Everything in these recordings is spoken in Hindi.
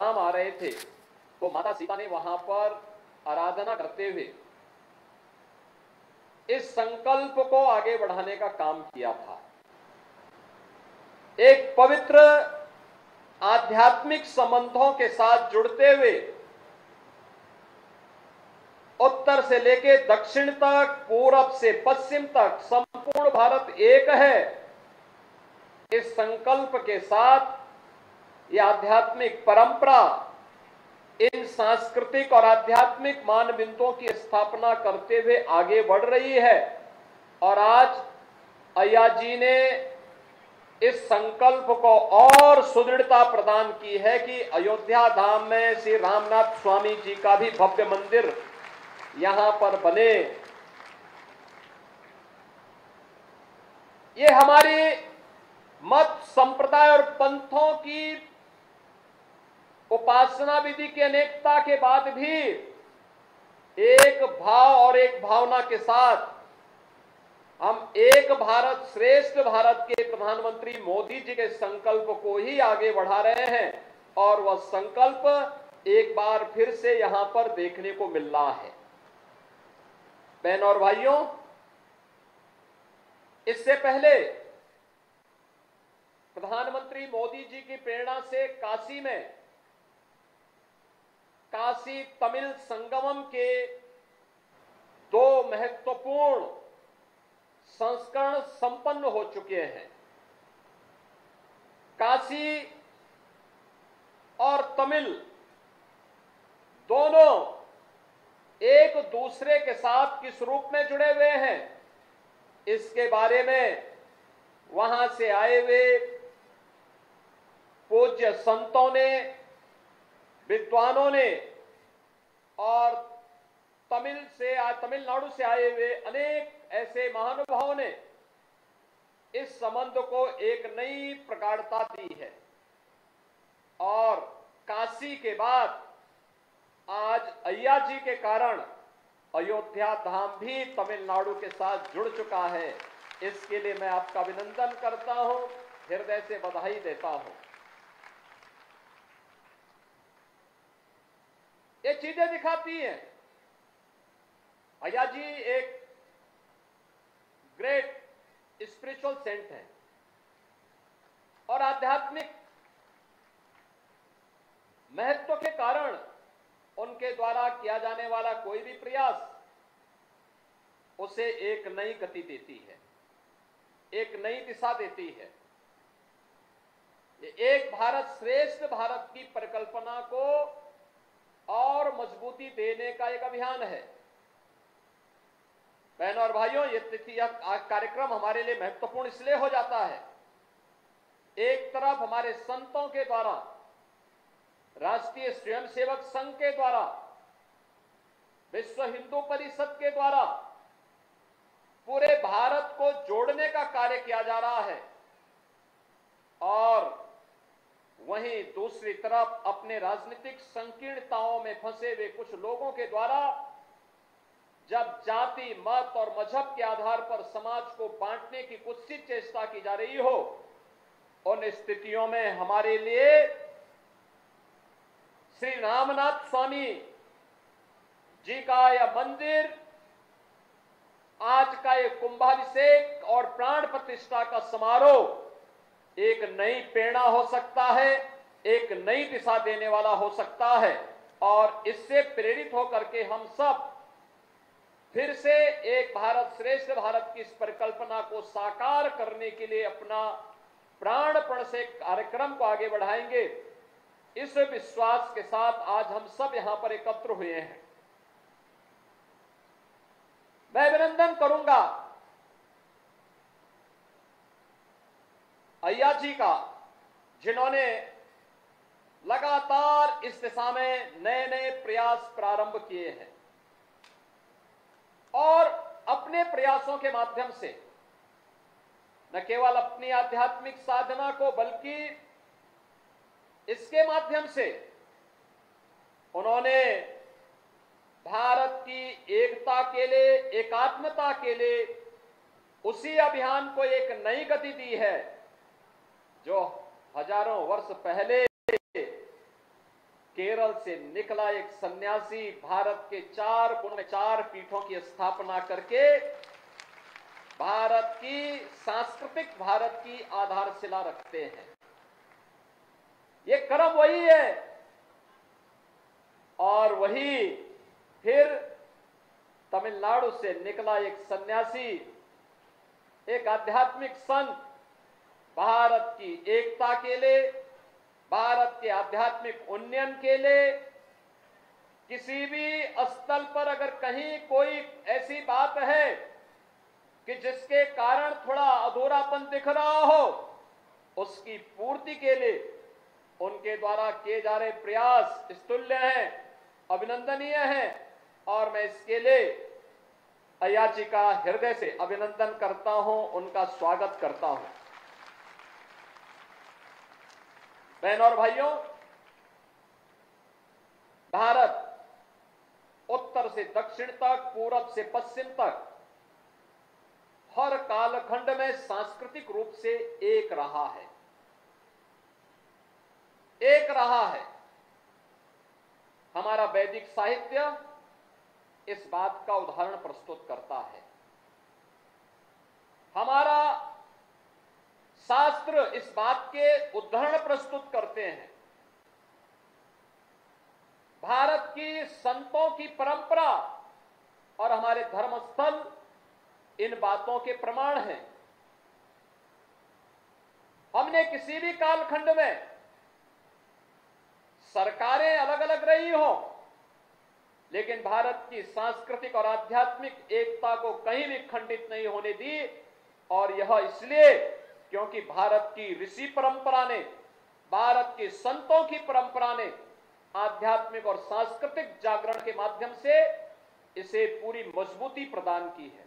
राम आ रहे थे तो माता सीता ने वहां पर आराधना करते हुए इस संकल्प को आगे बढ़ाने का काम किया था। एक पवित्र आध्यात्मिक संबंधों के साथ जुड़ते हुए उत्तर से लेकर दक्षिण तक, पूरब से पश्चिम तक संपूर्ण भारत एक है। इस संकल्प के साथ यह आध्यात्मिक परंपरा इन सांस्कृतिक और आध्यात्मिक मानबिंदुओं की स्थापना करते हुए आगे बढ़ रही है। और आज अय्या जी ने इस संकल्प को और सुदृढ़ता प्रदान की है कि अयोध्या धाम में श्री रामनाथ स्वामी जी का भी भव्य मंदिर यहां पर बने। ये हमारी मत, संप्रदाय और पंथों की उपासना विधि की अनेकता के बाद भी एक भाव और एक भावना के साथ हम एक भारत श्रेष्ठ भारत के प्रधानमंत्री मोदी जी के संकल्प को ही आगे बढ़ा रहे हैं। और वह संकल्प एक बार फिर से यहां पर देखने को मिल रहा है। बहनों और भाइयों, इससे पहले प्रधानमंत्री मोदी जी की प्रेरणा से काशी में काशी तमिल संगमम के दो महत्वपूर्ण संस्करण संपन्न हो चुके हैं। काशी और तमिल दोनों एक दूसरे के साथ किस रूप में जुड़े हुए हैं, इसके बारे में वहां से आए हुए पूज्य संतों ने, विद्वानों ने और तमिलनाडु से आए हुए अनेक ऐसे महानुभावों ने इस संबंध को एक नई प्रगाढ़ता दी है। और काशी के बाद आज अय्या जी के कारण अयोध्या धाम भी तमिलनाडु के साथ जुड़ चुका है। इसके लिए मैं आपका अभिनंदन करता हूं, हृदय से बधाई देता हूं। ये चीजें दिखाती हैं अय्या जी एक ग्रेट स्पिरिचुअल सेंट है और आध्यात्मिक महत्व के कारण उनके द्वारा किया जाने वाला कोई भी प्रयास उसे एक नई गति देती है, एक नई दिशा देती है। ये एक भारत श्रेष्ठ भारत की परिकल्पना को और मजबूती देने का एक अभियान है। बहनों और भाइयों, यह कार्यक्रम हमारे लिए महत्वपूर्ण इसलिए हो जाता है, एक तरफ हमारे संतों के द्वारा, राष्ट्रीय स्वयंसेवक संघ के द्वारा, विश्व हिंदू परिषद के द्वारा पूरे भारत को जोड़ने का कार्य किया जा रहा है। और वहीं दूसरी तरफ अपने राजनीतिक संकीर्णताओं में फंसे हुए कुछ लोगों के द्वारा जब जाति, मत और मजहब के आधार पर समाज को बांटने की कुत्सित चेष्टा की जा रही हो, उन स्थितियों में हमारे लिए श्री रामनाथ स्वामी जी का यह मंदिर, आज का ये कुंभाभिषेक और प्राण प्रतिष्ठा का समारोह एक नई प्रेरणा हो सकता है, एक नई दिशा देने वाला हो सकता है। और इससे प्रेरित होकर के हम सब फिर से एक भारत श्रेष्ठ भारत की इस परिकल्पना को साकार करने के लिए अपना प्राणपण से कार्यक्रम को आगे बढ़ाएंगे। इस विश्वास के साथ आज हम सब यहां पर एकत्र हुए हैं। मैं अभिनंदन करूंगा अय्या जी का, जिन्होंने लगातार इस दिशा में नए नए प्रयास प्रारंभ किए हैं और अपने प्रयासों के माध्यम से न केवल अपनी आध्यात्मिक साधना को, बल्कि इसके माध्यम से उन्होंने भारत की एकता के लिए, एकात्मता के लिए उसी अभियान को एक नई गति दी है जो हजारों वर्ष पहले केरल से निकला एक सन्यासी भारत के 4 कोनों में 4 पीठों की स्थापना करके भारत की आधारशिला रखते हैं। ये कर्म वही है। और वही फिर तमिलनाडु से निकला एक सन्यासी, एक आध्यात्मिक संत, भारत की एकता के लिए, भारत के आध्यात्मिक उन्नयन के लिए, किसी भी स्थल पर अगर कहीं कोई ऐसी बात है कि जिसके कारण थोड़ा अधूरापन दिख रहा हो, उसकी पूर्ति के लिए उनके द्वारा किए जा रहे प्रयास स्तुल्य हैं, अभिनंदनीय हैं। और मैं इसके लिए अय्या जी का हृदय से अभिनंदन करता हूं, उनका स्वागत करता हूं। बहनों और भाइयों, भारत उत्तर से दक्षिण तक, पूरब से पश्चिम तक हर कालखंड में सांस्कृतिक रूप से एक रहा है, एक रहा है। हमारा वैदिक साहित्य इस बात का उदाहरण प्रस्तुत करता है। हमारा शास्त्र इस बात के उदाहरण प्रस्तुत करते हैं। भारत की संतों की परंपरा और हमारे धर्मस्थल इन बातों के प्रमाण हैं। हमने किसी भी कालखंड में सरकारें अलग अलग रही हो, लेकिन भारत की सांस्कृतिक और आध्यात्मिक एकता को कहीं भी खंडित नहीं होने दी। और यह इसलिए क्योंकि भारत की ऋषि परंपरा ने, भारत के संतों की परंपरा ने आध्यात्मिक और सांस्कृतिक जागरण के माध्यम से इसे पूरी मजबूती प्रदान की है।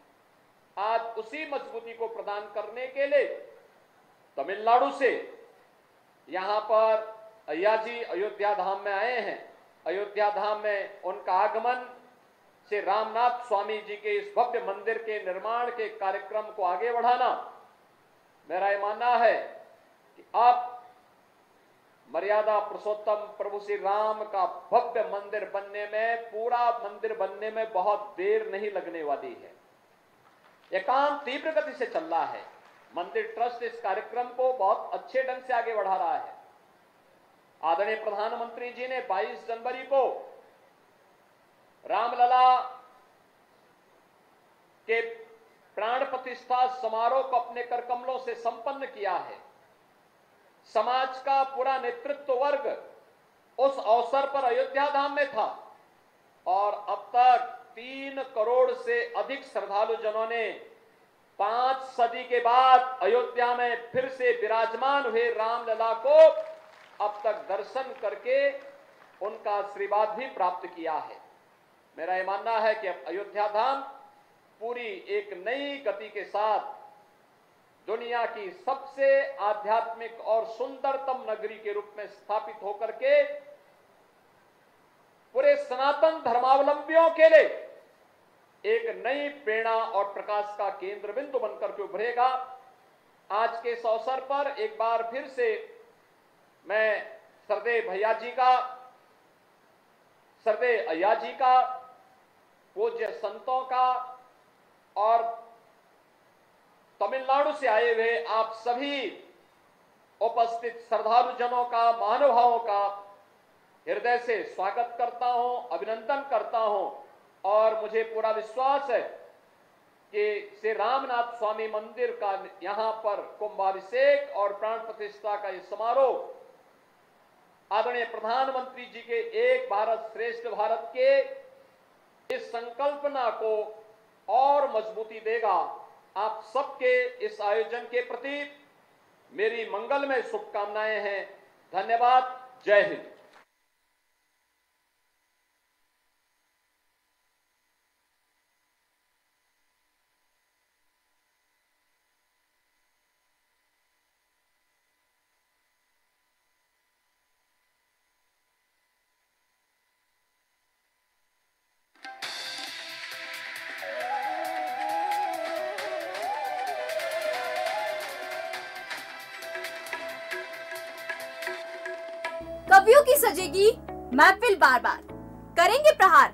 आज उसी मजबूती को प्रदान करने के लिए तमिलनाडु से यहां पर अय्या जी अयोध्या धाम में आए हैं। अयोध्या धाम में उनका आगमन से रामनाथ स्वामी जी के इस भव्य मंदिर के निर्माण के कार्यक्रम को आगे बढ़ाना, मेरा यह मानना है कि अब मर्यादा पुरुषोत्तम प्रभु श्री राम का भव्य मंदिर बनने में, पूरा मंदिर बनने में बहुत देर नहीं लगने वाली है। यह काम तीव्र गति से चल रहा है। मंदिर ट्रस्ट इस कार्यक्रम को बहुत अच्छे ढंग से आगे बढ़ा रहा है। आदरणीय प्रधानमंत्री जी ने 22 जनवरी को रामलला के प्राण प्रतिष्ठा समारोह को अपने करकमलों से संपन्न किया है। समाज का पूरा नेतृत्व वर्ग उस अवसर पर अयोध्या धाम में था और अब तक 3 करोड़ से अधिक श्रद्धालु जनों ने 5 सदी के बाद अयोध्या में फिर से विराजमान हुए रामलला को अब तक दर्शन करके उनका आशीर्वाद भी प्राप्त किया है। मेरा यह मानना है कि अब अयोध्या धाम पूरी एक नई गति के साथ दुनिया की सबसे आध्यात्मिक और सुंदरतम नगरी के रूप में स्थापित होकर के पूरे सनातन धर्मावलंबियों के लिए एक नई प्रेरणा और प्रकाश का केंद्र बिंदु बनकर के उभरेगा। आज के इस अवसर पर एक बार फिर से मैं श्रद्धेय भैया जी का, श्रद्धेय अय्या जी का, पूज्य संतों का और तमिलनाडु से आए हुए आप सभी उपस्थित श्रद्धालु जनों का, महानुभावों का हृदय से स्वागत करता हूं, अभिनंदन करता हूं। और मुझे पूरा विश्वास है कि श्री रामनाथ स्वामी मंदिर का यहां पर कुंभाभिषेक और प्राण प्रतिष्ठा का यह समारोह आदरणीय प्रधानमंत्री जी के एक भारत श्रेष्ठ भारत के इस संकल्पना को और मजबूती देगा। आप सबके इस आयोजन के प्रति मेरी मंगलमय शुभकामनाएं हैं। धन्यवाद। जय हिंद। कवियों की सजेगी महफिल बार बार करेंगे प्रहार।